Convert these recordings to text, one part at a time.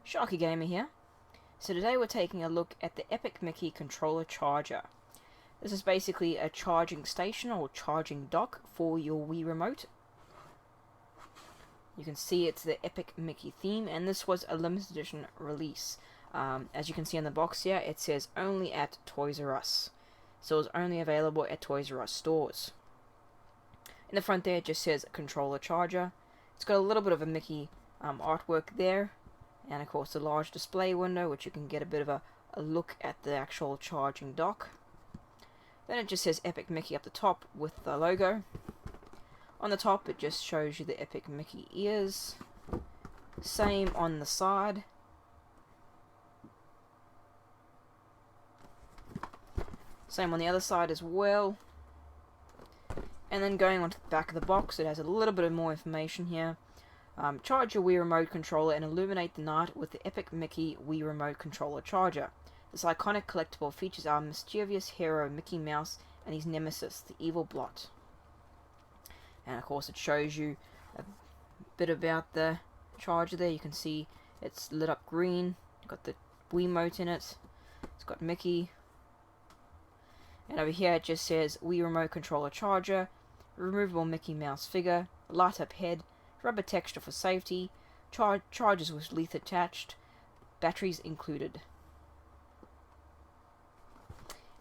Sharkie Gamer here. So today we're taking a look at the Epic Mickey controller charger. This is basically a charging station or charging dock for your Wii remote. You can see it's the Epic Mickey theme, and this was a limited edition release. As you can see on the box here, it says only at Toys R Us. So it's only available at Toys R Us stores. In the front there it just says controller charger. It's got a little bit of a Mickey artwork there, and of course a large display window which you can get a bit of a look at the actual charging dock. Then it just says Epic Mickey up the top with the logo. On the top it just shows you the Epic Mickey ears. Same on the side. Same on the other side as well. And then going on to the back of the box, it has a little bit of more information here. Charge your Wii Remote controller and illuminate the night with the Epic Mickey Wii Remote controller charger. This iconic collectible features our mischievous hero Mickey Mouse and his nemesis, the evil Blot. And of course it shows you a bit about the charger there. You can see it's lit up green, got the Wii mote in it, it's got Mickey. And over here it just says Wii Remote controller charger, removable Mickey Mouse figure, light up head, rubber texture for safety, chargers with leaf attached, batteries included.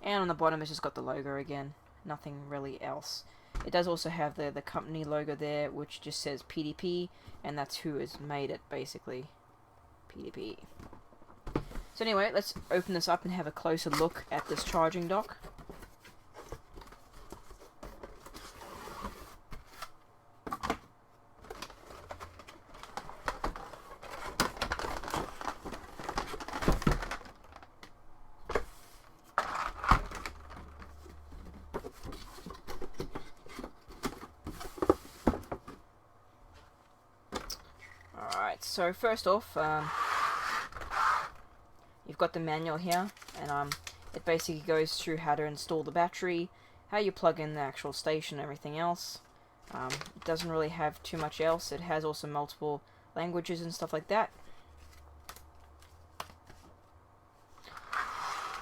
And on the bottom it's just got the logo again, nothing really else. It does also have the company logo there, which just says PDP, and that's who has made it, basically. PDP. So anyway, let's open this up and have a closer look at this charging dock. Alright, so first off, you've got the manual here, and it basically goes through how to install the battery, how you plug in the actual station and everything else. It doesn't really have too much else. It has also multiple languages and stuff like that.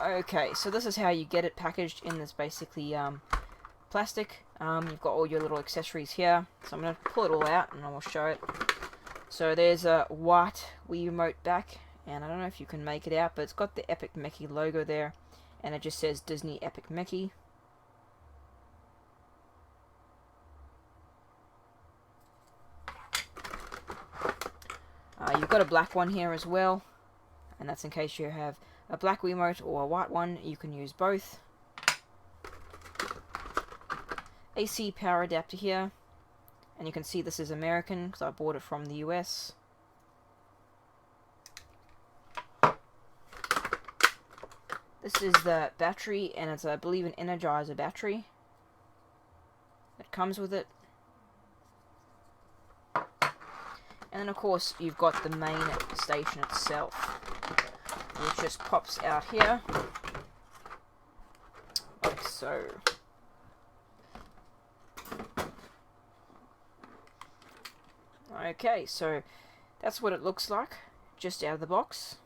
Okay, so this is how you get it packaged in this basically plastic. You've got all your little accessories here, so I'm going to pull it all out and I will show it. So there's a white Wii Remote back, and I don't know if you can make it out, but it's got the Epic Mickey logo there, and it just says Disney Epic Mickey. You've got a black one here as well, and that's in case you have a black Wiimote or a white one. You can use both. AC power adapter here. And you can see this is American because I bought it from the US. This is the battery, and it's, I believe, an Energizer battery that comes with it. And then, of course, you've got the main station itself, which just pops out here, like so. Okay, so that's what it looks like, just out of the box.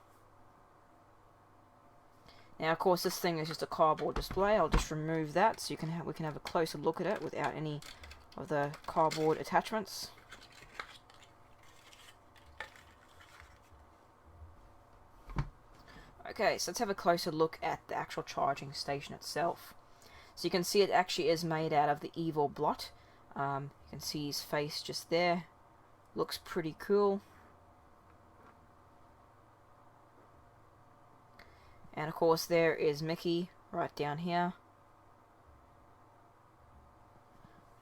Now, of course, this thing is just a cardboard display. I'll just remove that so we can have a closer look at it without any of the cardboard attachments. Okay, so let's have a closer look at the actual charging station itself. So you can see it actually is made out of the evil Blot. You can see his face just there. Looks pretty cool. And of course there is Mickey right down here.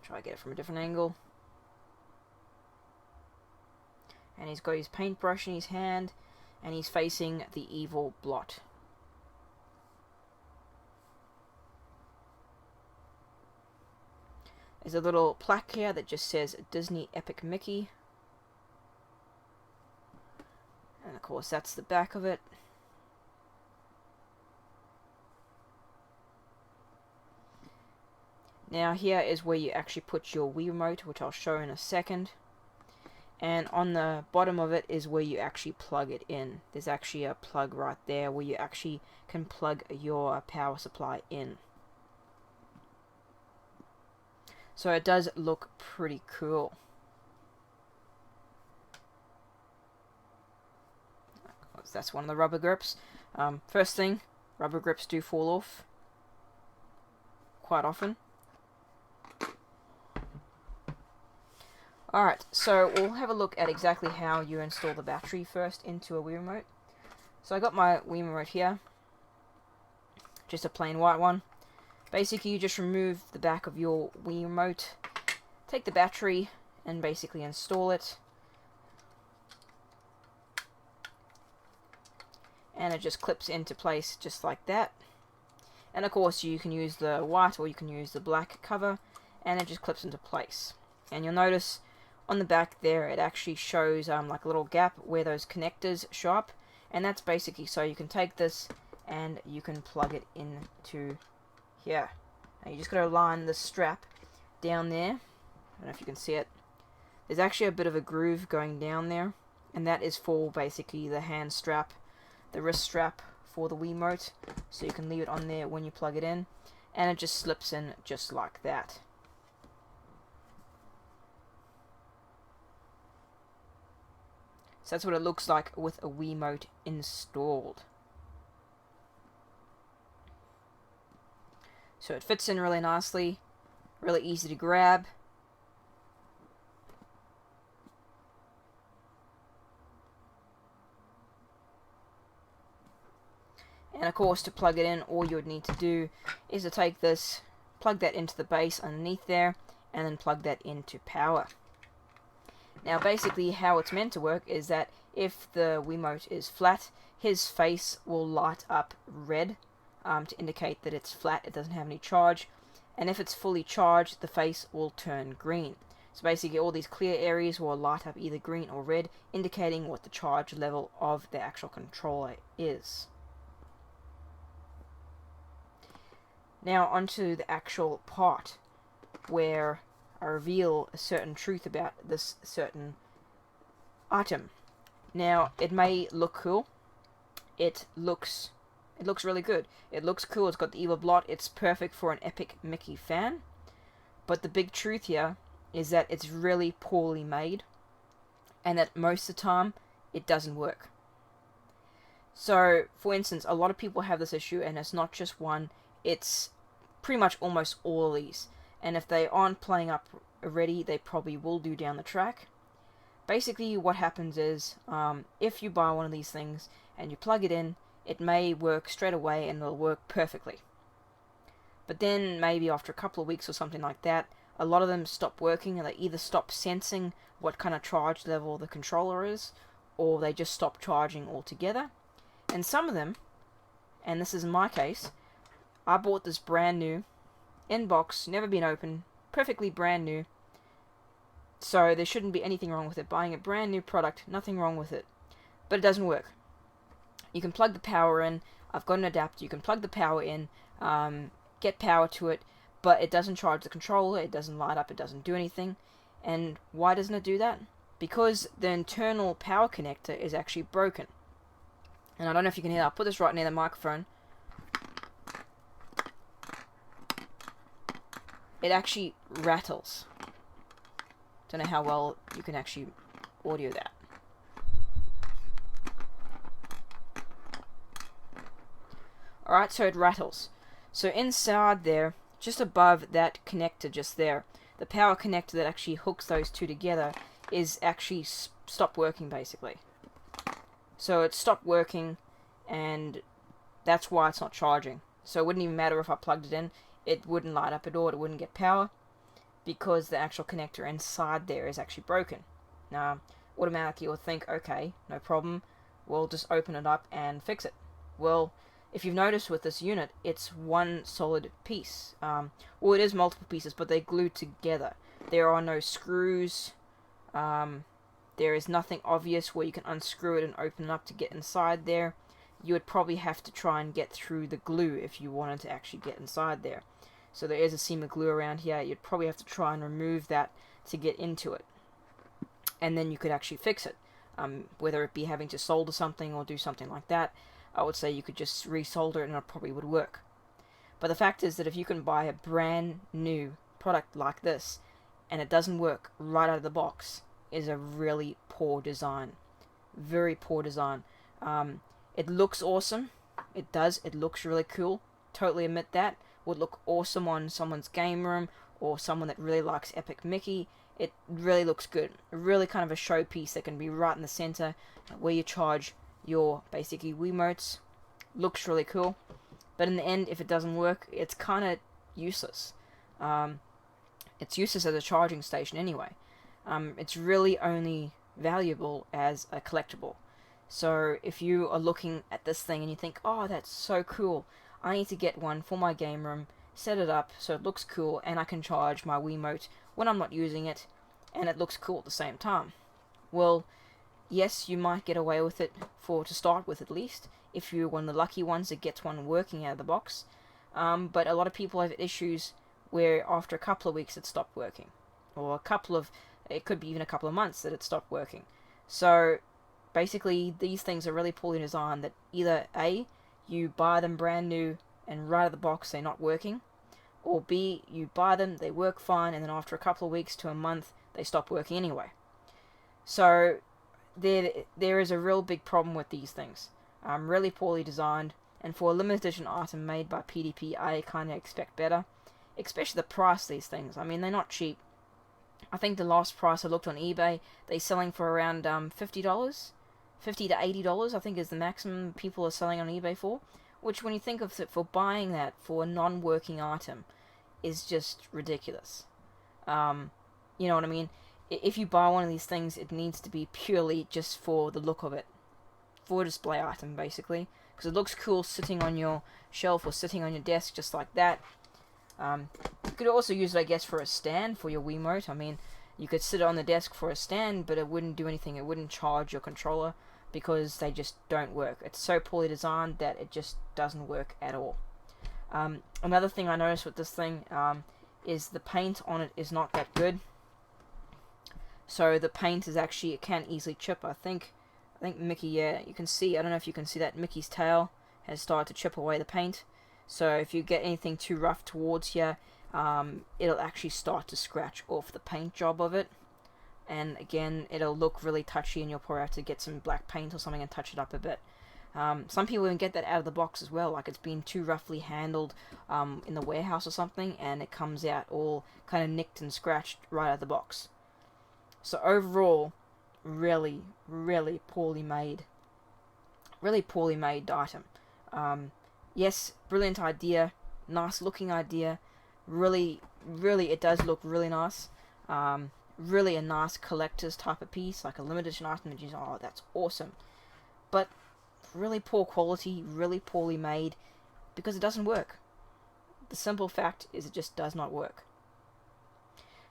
Try to get it from a different angle. And he's got his paintbrush in his hand, and he's facing the evil Blot. There's a little plaque here that just says Disney Epic Mickey. And of course that's the back of it. Now here is where you actually put your Wii Remote, which I'll show in a second. and on the bottom of it is where you actually plug it in. There's actually a plug right there where you actually can plug your power supply in. So it does look pretty cool. That's one of the rubber grips. First thing, rubber grips do fall off quite often. Alright, so we'll have a look at exactly how you install the battery first into a Wii Remote. So I got my Wii Remote here, just a plain white one. Basically you just remove the back of your Wii Remote, take the battery and basically install it. And it just clips into place just like that. And of course you can use the white or you can use the black cover, and it just clips into place. And you'll notice on the back there it actually shows like a little gap where those connectors show up, and that's basically so you can take this and you can plug it into here. Now you just got to align the strap down there. I don't know if you can see it. There's actually a bit of a groove going down there, and that is for basically the hand strap, the wrist strap for the Wii Remote, so you can leave it on there when you plug it in, and it just slips in just like that. So that's what it looks like with a Wii Remote installed. So it fits in really nicely, really easy to grab. And of course, to plug it in, all you would need to do is to take this, plug that into the base underneath there, and then plug that into power. Now basically how it's meant to work is that if the Wiimote is flat, his face will light up red to indicate that it's flat, it doesn't have any charge, and if it's fully charged, the face will turn green. So basically all these clear areas will light up either green or red, indicating what the charge level of the actual controller is. Now onto the actual part where I reveal a certain truth about this certain item. Now it may look cool. It looks really good. It looks cool. It's got the evil Blot. It's perfect for an epic Mickey fan. But the big truth here is that it's really poorly made, and that most of the time it doesn't work. So, for instance, a lot of people have this issue, and it's not just one. It's pretty much almost all of these. And if they aren't playing up already, they probably will do down the track. Basically, what happens is, if you buy one of these things and you plug it in, it may work straight away and it'll work perfectly. But then, maybe after a couple of weeks or something like that, a lot of them stop working, and they either stop sensing what kind of charge level the controller is, or they just stop charging altogether. And some of them, and this is my case, I bought this brand new, in box, never been opened, perfectly brand new, so there shouldn't be anything wrong with it. Buying a brand new product, nothing wrong with it. But it doesn't work. You can plug the power in. I've got an adapter. You can plug the power in, get power to it, but it doesn't charge the controller, it doesn't light up, it doesn't do anything. And why doesn't it do that? Because the internal power connector is actually broken. And I don't know if you can hear that. I'll put this right near the microphone. It actually rattles. Don't know how well you can actually audio that. Alright, so it rattles. So inside there, just above that connector just there, the power connector that actually hooks those two together is actually stopped working basically. So it stopped working, and that's why it's not charging. So it wouldn't even matter if I plugged it in, it wouldn't light up at all, it wouldn't get power, because the actual connector inside there is actually broken. Now, automatically you'll think, okay, no problem, we'll just open it up and fix it. Well, if you've noticed with this unit, it's one solid piece. Well, it is multiple pieces, but they're glued together. There are no screws. There is nothing obvious where you can unscrew it and open it up to get inside there. You would probably have to try and get through the glue if you wanted to actually get inside there. So there is a seam of glue around here. You'd probably have to try and remove that to get into it. and then you could actually fix it. Whether it be having to solder something or do something like that, I would say you could just resolder it and it probably would work. But the fact is that if you can buy a brand new product like this and it doesn't work right out of the box, is a really poor design. Very poor design. It looks awesome. It does. It looks really cool. Totally admit that. Would look awesome on someone's game room or someone that really likes Epic Mickey. It really looks good. Really kind of a showpiece that can be right in the center where you charge your basically Wiimotes. Looks really cool. But in the end, if it doesn't work, it's kind of useless. It's useless as a charging station anyway. It's really only valuable as a collectible. So if you are looking at this thing and you think, oh, that's so cool, I need to get one for my game room, set it up so it looks cool, and I can charge my Wiimote when I'm not using it, and it looks cool at the same time. Well, yes, you might get away with it to start with at least, if you're one of the lucky ones that gets one working out of the box. But a lot of people have issues where after a couple of weeks it stopped working, or it could be even a couple of months that it stopped working. So basically these things are really poorly designed, that either A, you buy them brand new and right out of the box they're not working, or B, you buy them, they work fine, and then after a couple of weeks to a month they stop working anyway. So there is a real big problem with these things. Really poorly designed, and for a limited edition item made by PDP, I kind of expect better, especially the price of these things. I mean, they're not cheap. I think the last price I looked on eBay, they're selling for around $50, $50 to $80, I think is the maximum people are selling on eBay for, which when you think of it, for buying that for a non-working item is just ridiculous. You know what I mean? If you buy one of these things, it needs to be purely just for the look of it. For a display item, basically. Because it looks cool sitting on your shelf or sitting on your desk just like that. You could also use it, I guess, for a stand for your Wiimote. I mean, you could sit it on the desk for a stand, but it wouldn't do anything. It wouldn't charge your controller because they just don't work. It's so poorly designed that it just doesn't work at all. Another thing I noticed with this thing is the paint on it is not that good. So the paint is actually, it can easily chip. I think Mickey, yeah, you can see, I don't know if you can see that, Mickey's tail has started to chip away the paint. So if you get anything too rough towards here, it'll actually start to scratch off the paint job of it. And again, it'll look really touchy, and you'll probably have to get some black paint or something and touch it up a bit. Some people even get that out of the box as well, like it's been too roughly handled in the warehouse or something, and it comes out all kind of nicked and scratched right out of the box. So overall, really, really poorly made. Really poorly made item. Yes, brilliant idea, nice looking idea. Really, it does look really nice. Really a nice collector's type of piece, like a limited edition item that you say, oh, that's awesome. But really poor quality, really poorly made, because it doesn't work. The simple fact is it just does not work.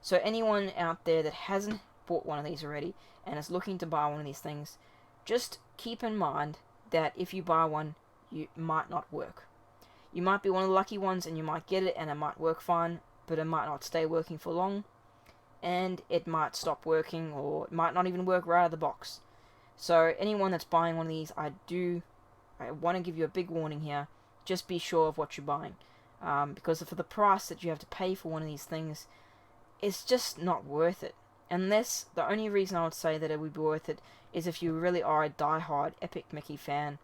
So anyone out there that hasn't bought one of these already and is looking to buy one of these things, just keep in mind that if you buy one, you might not work. You might be one of the lucky ones and you might get it and it might work fine, but it might not stay working for long, and it might stop working, or it might not even work right out of the box. So anyone that's buying one of these, I want to give you a big warning here. Just be sure of what you're buying, because for the price that you have to pay for one of these things, it's just not worth it. Unless, the only reason I would say that it would be worth it is if you really are a die-hard Epic Mickey fan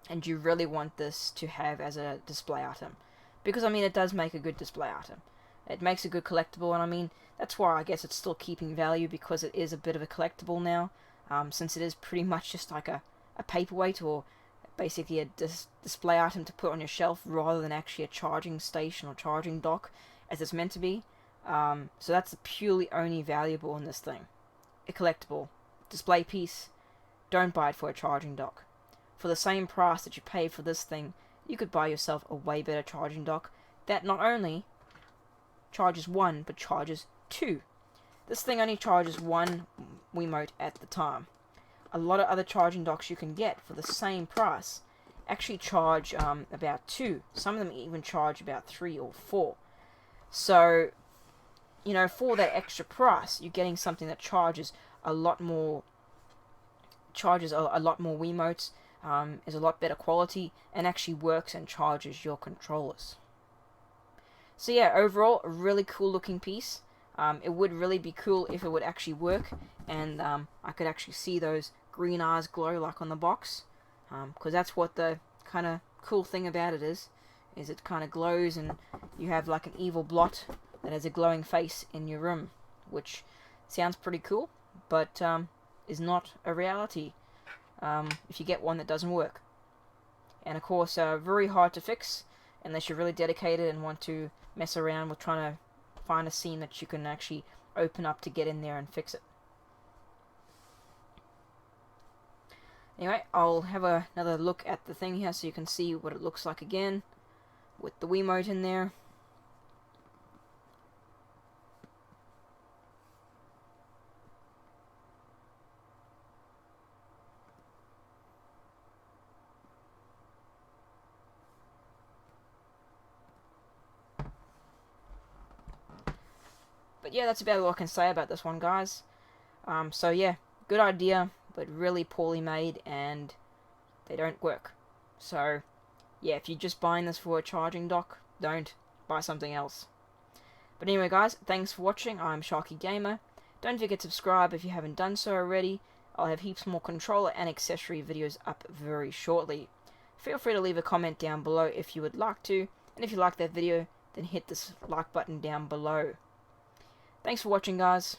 and you really want this to have as a display item. Because, I mean, it does make a good display item. It makes a good collectible, and I mean, that's why I guess it's still keeping value, because it is a bit of a collectible now, since it is pretty much just like a paperweight, or basically a display item to put on your shelf, rather than actually a charging station or charging dock, as it's meant to be. So that's the purely only valuable in this thing. A collectible. Display piece. Don't buy it for a charging dock. For the same price that you pay for this thing, you could buy yourself a way better charging dock that not only charges one, but charges two. This thing only charges one Wiimote at the time. A lot of other charging docks you can get for the same price actually charge about two. Some of them even charge about 3 or 4. So, you know, for that extra price, you're getting something that charges a lot more, charges a lot more Wiimotes, is a lot better quality, and actually works and charges your controllers. So yeah, overall, a really cool looking piece. It would really be cool if it would actually work, and I could actually see those green eyes glow like on the box, because that's what the kind of cool thing about it is it kind of glows, and you have like an evil Blot that has a glowing face in your room, which sounds pretty cool, but is not a reality if you get one that doesn't work. And of course, very hard to fix unless you're really dedicated and want to mess around with trying to find a scene that you can actually open up to get in there and fix it. Anyway, I'll have another look at the thing here so you can see what it looks like again with the Wiimote in there. But yeah, that's about all I can say about this one, guys. So yeah, good idea, but really poorly made, and they don't work. So yeah, if you're just buying this for a charging dock, don't buy something else. But anyway, guys, thanks for watching. I'm Sharkie Gamer. Don't forget to subscribe if you haven't done so already. I'll have heaps more controller and accessory videos up very shortly. Feel free to leave a comment down below if you would like to, and if you like that video, then hit this like button down below. Thanks for watching, guys.